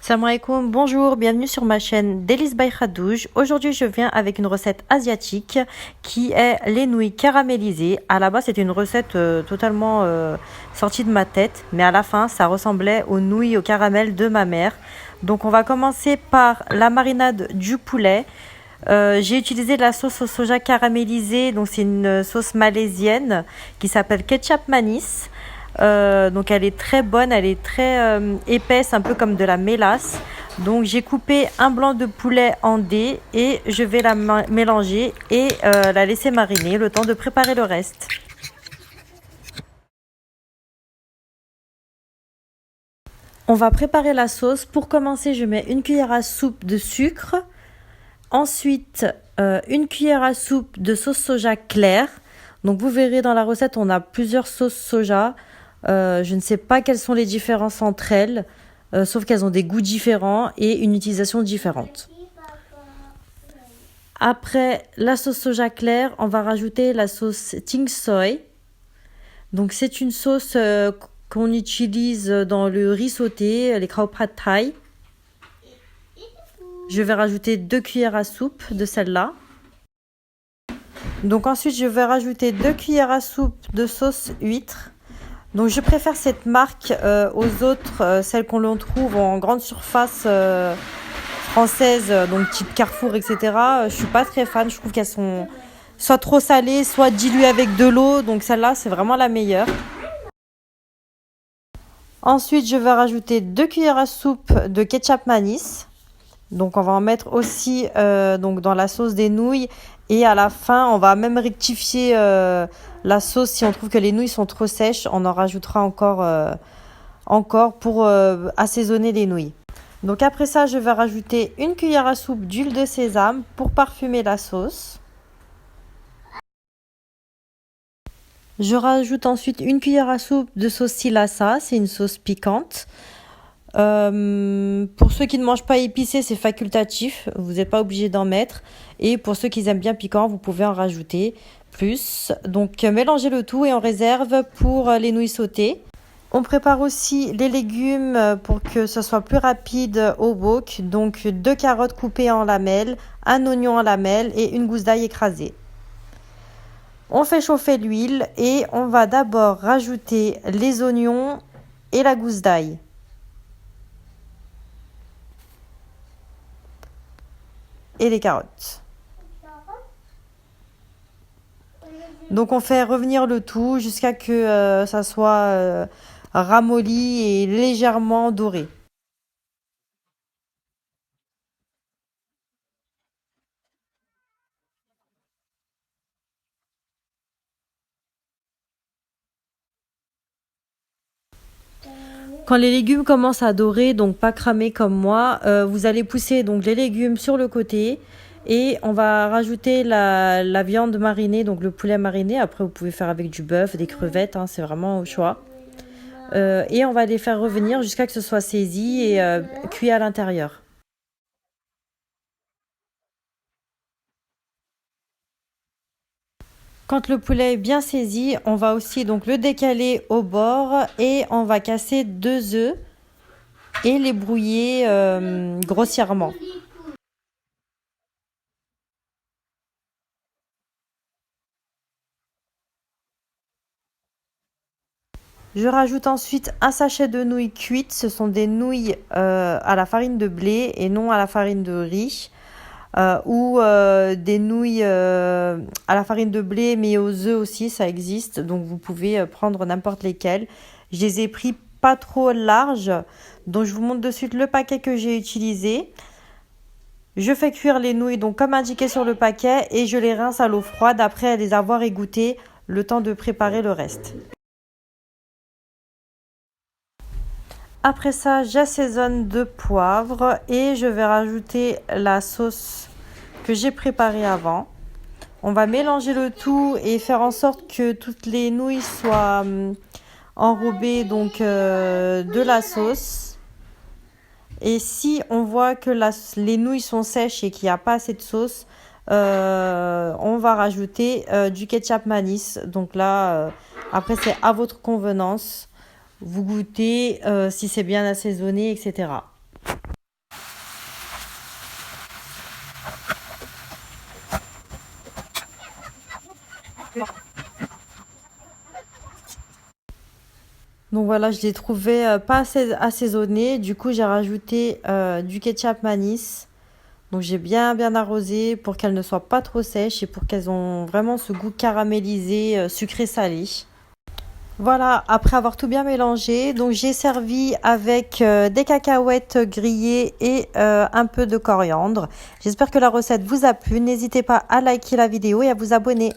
Salam alaikum, bonjour, bienvenue sur ma chaîne Délices by Khadouj. Aujourd'hui, je viens avec une recette asiatique qui est les nouilles caramélisées. À la base, c'était une recette totalement sortie de ma tête, mais à la fin, ça ressemblait aux nouilles au caramel de ma mère. Donc, on va commencer par la marinade du poulet. J'ai utilisé de la sauce au soja caramélisée, donc c'est une sauce malaisienne qui s'appelle ketchup manis. Donc elle est très bonne, elle est très épaisse, un peu comme de la mélasse. Donc j'ai coupé un blanc de poulet en dés et je vais la mélanger et la laisser mariner le temps de préparer le reste. On va préparer la sauce. Pour commencer, je mets une cuillère à soupe de sucre. Ensuite, une cuillère à soupe de sauce soja claire. Donc vous verrez dans la recette, on a plusieurs sauces soja. Je ne sais pas quelles sont les différences entre elles, sauf qu'elles ont des goûts différents et une utilisation différente. Après la sauce soja claire, on va rajouter la sauce ting soy. Donc c'est une sauce qu'on utilise dans le riz sauté, les krao pad thai. Je vais rajouter 2 cuillères à soupe de celle-là. Donc ensuite, je vais rajouter 2 cuillères à soupe de sauce huître. Donc je préfère cette marque aux autres, celles qu'on trouve en grande surface française, donc type Carrefour, etc. Je suis pas très fan, je trouve qu'elles sont soit trop salées, soit diluées avec de l'eau. Donc celle-là, c'est vraiment la meilleure. Ensuite, je vais rajouter 2 cuillères à soupe de ketchup manis. Donc on va en mettre aussi donc dans la sauce des nouilles. Et à la fin, on va même rectifier la sauce. Si on trouve que les nouilles sont trop sèches, on en rajoutera encore pour assaisonner les nouilles. Donc après ça, je vais rajouter une cuillère à soupe d'huile de sésame pour parfumer la sauce. Je rajoute ensuite une cuillère à soupe de sauce silassa, c'est une sauce piquante. Pour ceux qui ne mangent pas épicé, c'est facultatif, vous n'êtes pas obligé d'en mettre. Et pour ceux qui aiment bien piquant, vous pouvez en rajouter plus. Donc mélangez le tout et on réserve pour les nouilles sautées. On prépare aussi les légumes pour que ce soit plus rapide au wok. Donc 2 carottes coupées en lamelles, un oignon en lamelles et une gousse d'ail écrasée. On fait chauffer l'huile et on va d'abord rajouter les oignons et la gousse d'ail. Et les carottes. Donc on fait revenir le tout jusqu'à que ça soit ramolli et légèrement doré. Quand les légumes commencent à dorer, donc pas cramer comme moi, vous allez pousser donc les légumes sur le côté et on va rajouter la viande marinée, donc le poulet mariné. Après, vous pouvez faire avec du bœuf, des crevettes, hein, c'est vraiment au choix. Et on va les faire revenir jusqu'à ce que ce soit saisi et cuit à l'intérieur. Quand le poulet est bien saisi, on va aussi donc le décaler au bord et on va casser 2 œufs et les brouiller grossièrement. Je rajoute ensuite un sachet de nouilles cuites. Ce sont des nouilles à la farine de blé et non à la farine de riz. Ou des nouilles à la farine de blé mais aux œufs aussi, ça existe. Donc vous pouvez prendre n'importe lesquelles. Je les ai pris pas trop larges. Donc je vous montre de suite le paquet que j'ai utilisé. Je fais cuire les nouilles donc comme indiqué sur le paquet et je les rince à l'eau froide après les avoir égouttées, le temps de préparer le reste. Après ça, j'assaisonne de poivre et je vais rajouter la sauce que j'ai préparée avant. On va mélanger le tout et faire en sorte que toutes les nouilles soient enrobées donc de la sauce. Et si on voit que les nouilles sont sèches et qu'il n'y a pas assez de sauce, on va rajouter du ketchup manis. Donc là, après c'est à votre convenance. Vous goûtez si c'est bien assaisonné, etc. Donc voilà, je l'ai trouvé pas assez assaisonné. Du coup, j'ai rajouté du ketchup manis. Donc j'ai bien arrosé pour qu'elles ne soient pas trop sèches et pour qu'elles ont vraiment ce goût caramélisé, sucré-salé. Voilà, après avoir tout bien mélangé, donc j'ai servi avec des cacahuètes grillées et un peu de coriandre. J'espère que la recette vous a plu. N'hésitez pas à liker la vidéo et à vous abonner.